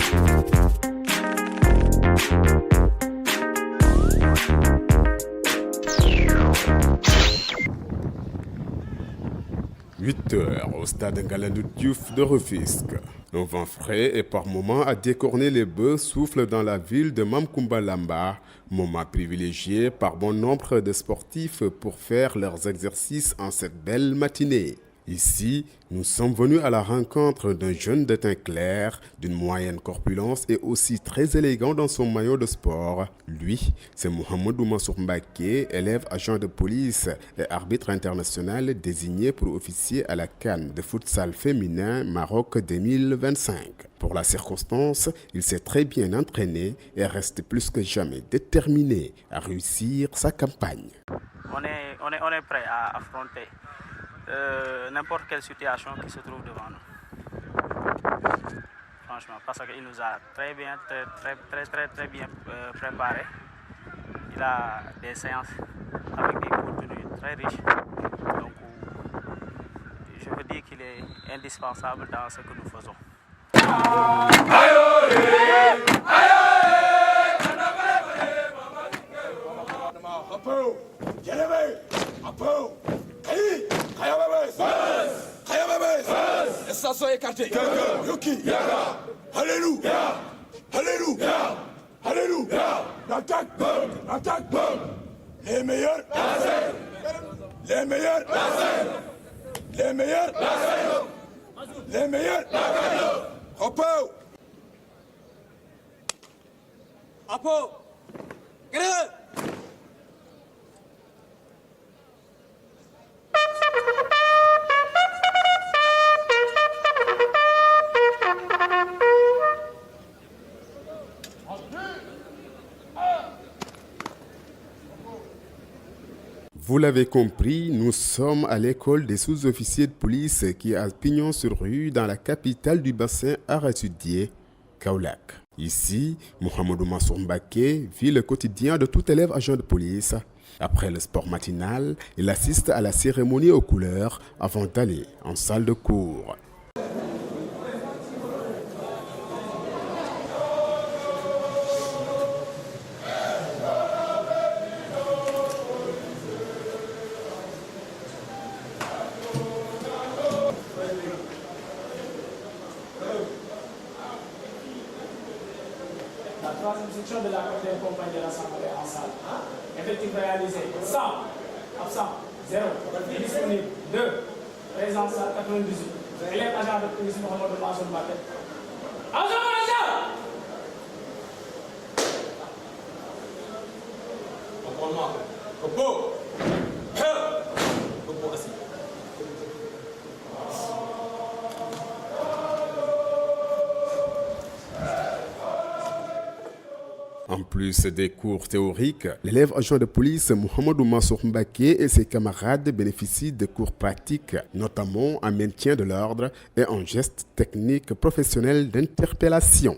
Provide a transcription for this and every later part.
« 8h au stade Ngalandou Diouf de Rufisque. Un vent frais et par moments à décorner les bœufs souffle dans la ville de Mamkoumba Lamba, moment privilégié par bon nombre de sportifs pour faire leurs exercices en cette belle matinée. Ici, nous sommes venus à la rencontre d'un jeune de teint clair, d'une moyenne corpulence et aussi très élégant dans son maillot de sport. Lui, c'est Mohamedou Mansour Mbaké, élève agent de police et arbitre international désigné pour officier à la CAN de futsal féminin Maroc 2025. Pour la circonstance, il s'est très bien entraîné et reste plus que jamais déterminé à réussir sa campagne. On est prêt à affronter n'importe quelle situation qui se trouve devant nous. Franchement, parce qu'il nous a très bien préparé. Il a des séances avec des contenus très riches. Donc, je veux dire qu'il est indispensable dans ce que nous faisons. Station écartée. Yoki. Alléluia. Alléluia. Alléluia. L'attaque. L'attaque. Les meilleurs. Les meilleurs. Les meilleurs. Les meilleurs. Apo. Apo. Greve. Vous l'avez compris, nous sommes à l'école des sous-officiers de police qui est à Pignon-sur-Rue dans la capitale du bassin arachidier, Kaolack. Ici, Mohamedou Mansour Mbaké vit le quotidien de tout élève agent de police. Après le sport matinal, il assiste à la cérémonie aux couleurs avant d'aller en salle de cours. La troisième section de la quatrième compagnie de l'Assemblée en salle. Effectif réalisé 100, absent 0, disponible 2, présence 98. Élève agent de police Mohamedou Mansour Mbaké. En plus des cours théoriques, l'élève agent de police Mohamedou Mansour Mbaké et ses camarades bénéficient de cours pratiques, notamment en maintien de l'ordre et en gestes techniques professionnels d'interpellation.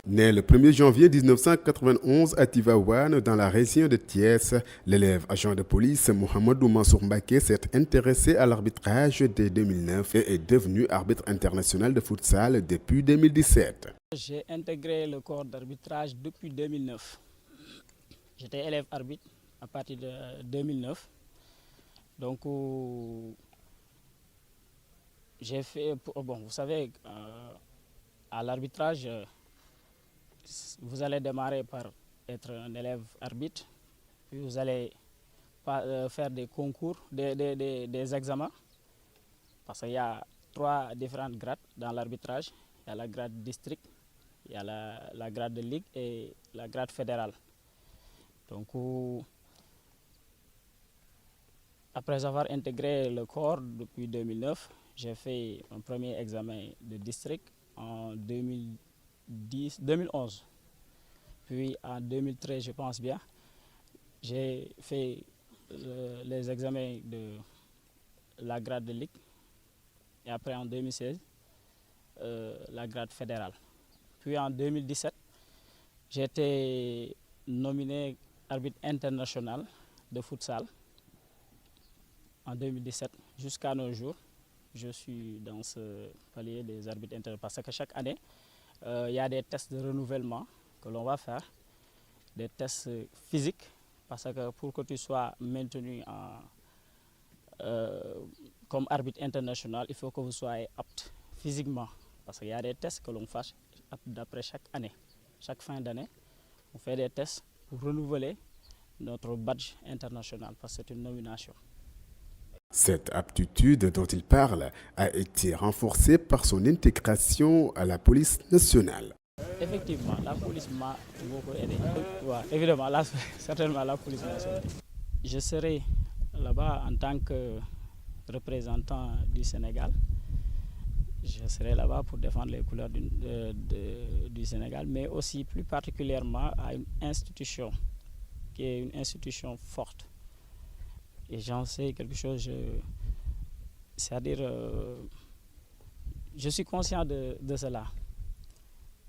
Né le 1er janvier 1991 à Tivaouane, dans la région de Thiès, l'élève agent de police Mohamedou Mansour Mbaké s'est intéressé à l'arbitrage dès 2009 et est devenu arbitre international de futsal depuis 2017. J'ai intégré le corps d'arbitrage depuis 2009. J'étais élève arbitre à partir de 2009. Donc, j'ai fait, bon, vous savez, à l'arbitrage, vous allez démarrer par être un élève arbitre, puis vous allez faire des concours, des examens, parce qu'il y a 3 différentes grades dans l'arbitrage. Il y a la grade district, il Il y a la grade de ligue et la grade fédérale. Donc, après avoir intégré le corps depuis 2009, j'ai fait un premier examen de district en 2011. Puis en 2013, je pense bien, j'ai fait les examens de la grade de ligue. Et après en 2016, la grade fédérale. Puis en 2017, j'ai été nominé arbitre international de futsal. En 2017, jusqu'à nos jours, je suis dans ce palier des arbitres internationaux. Parce que chaque année, il y a des tests de renouvellement que l'on va faire, des tests physiques, parce que pour que tu sois maintenu comme arbitre international, il faut que vous soyez apte physiquement. Parce qu'il y a des tests que l'on fait d'après chaque année. Chaque fin d'année, on fait des tests pour renouveler notre badge international, parce que c'est une nomination. Cette aptitude dont il parle a été renforcée par son intégration à la police nationale. Effectivement, la police m'a beaucoup aidé. Ouais, évidemment, certainement la police nationale. Je serai là-bas en tant que représentant du Sénégal. Je serai là-bas pour défendre les couleurs du Sénégal, mais aussi plus particulièrement à une institution qui est une institution forte. Et j'en sais quelque chose, c'est-à-dire, je suis conscient de cela.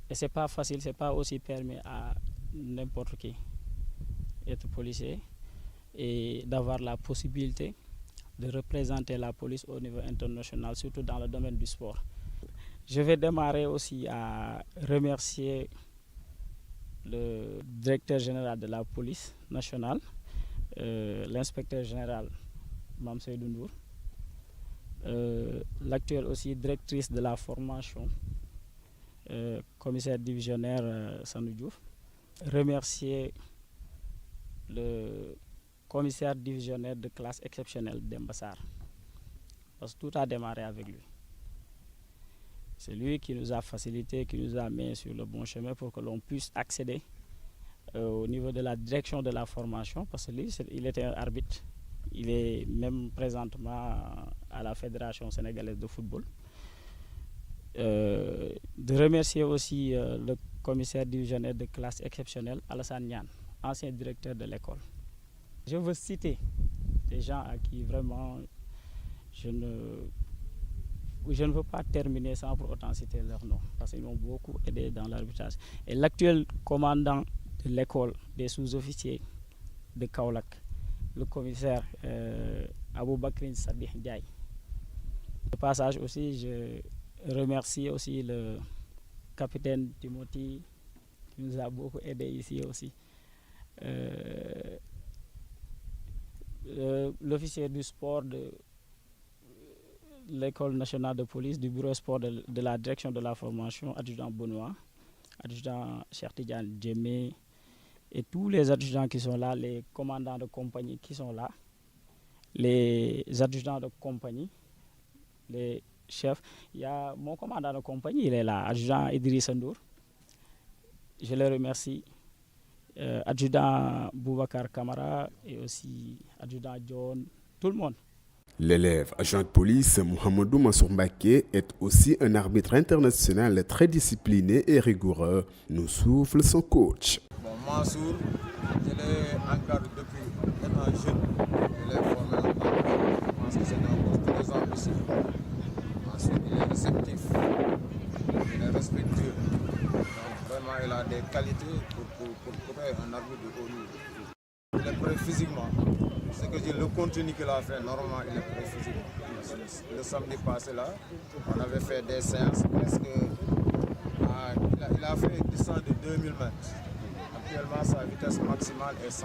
Et ce n'est pas facile, ce n'est pas aussi permis à n'importe qui d'être policier et d'avoir la possibilité de représenter la police au niveau international, surtout dans le domaine du sport. Je vais démarrer aussi à remercier le directeur général de la police nationale, l'inspecteur général Mame Seydou Ndour, l'actuelle aussi directrice de la formation, commissaire divisionnaire Sanou Diouf, remercier le commissaire divisionnaire de classe exceptionnelle Demba Sarr, parce que tout a démarré avec lui. C'est lui qui nous a facilité, qui nous a mis sur le bon chemin pour que l'on puisse accéder au niveau de la direction de la formation, parce que lui, il était un arbitre. Il est même présentement à la Fédération sénégalaise de football. De remercier aussi le commissaire divisionnaire de classe exceptionnelle, Alassane Niane, ancien directeur de l'école. Je veux citer des gens à qui vraiment je ne veux pas terminer sans pour autant citer leur nom, parce qu'ils m'ont beaucoup aidé dans l'arbitrage. Et l'actuel commandant de l'école des sous-officiers de Kaolack, le commissaire Aboubakrin Sadih Ndiaye. De passage aussi, je remercie aussi le capitaine Timothy qui nous a beaucoup aidé ici aussi. L'officier du sport de l'école nationale de police, du bureau sport de la direction de la formation, adjudant Benoît, adjudant Cheikh Tidiane Djemé, et tous les adjudants qui sont là, les commandants de compagnie qui sont là, les adjudants de compagnie, les chefs. Il y a mon commandant de compagnie, il est là, adjudant Idriss Ndour. Je le remercie. Adjudant Boubacar Kamara et aussi adjudant John, tout le monde. L'élève agent de police Mohamedou Mansour Mbaké est aussi un arbitre international très discipliné et rigoureux, nous souffle son coach. Bon, Mansour, je l'ai encadré depuis étant jeune, je l'ai formé en tant que, je pense que c'est un poste très ambitieux. Ensuite, il est réceptif, il est respectueux. Donc vraiment, il a des qualités pour être un arbitre de haut niveau. Il est prêt physiquement. Ce que je dis, le contenu qu'il a fait, normalement, il est prêt physiquement. Le samedi passé, là, on avait fait des séances presque. Il a fait une distance de 2000 mètres. Actuellement, sa vitesse maximale est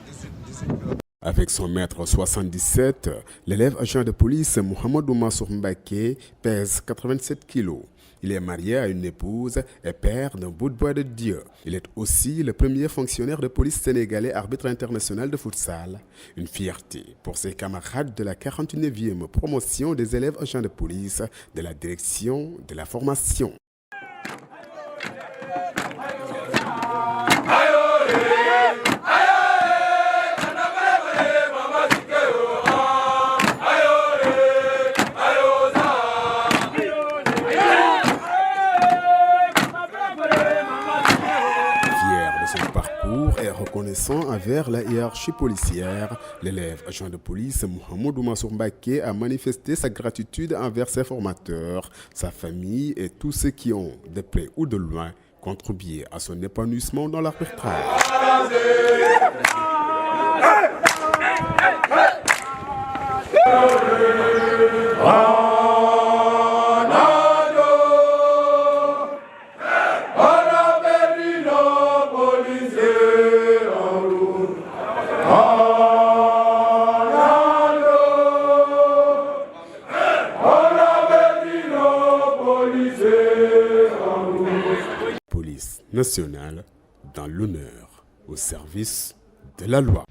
18 km. Avec son mètre 77, l'élève agent de police Mohamedou Mansour Mbaké pèse 87 kg. Il est marié à une épouse et père d'un bout de bois de Dieu. Il est aussi le premier fonctionnaire de police sénégalais arbitre international de futsal. Une fierté pour ses camarades de la 49e promotion des élèves agents de police de la direction de la formation. reconnaissant envers la hiérarchie policière, l'élève agent de police Mohamedou Mansour Mbaké a manifesté sa gratitude envers ses formateurs, sa famille et tous ceux qui ont, de près ou de loin, contribué à son épanouissement dans l'arbitrage. Police nationale dans l'honneur, au service de la loi.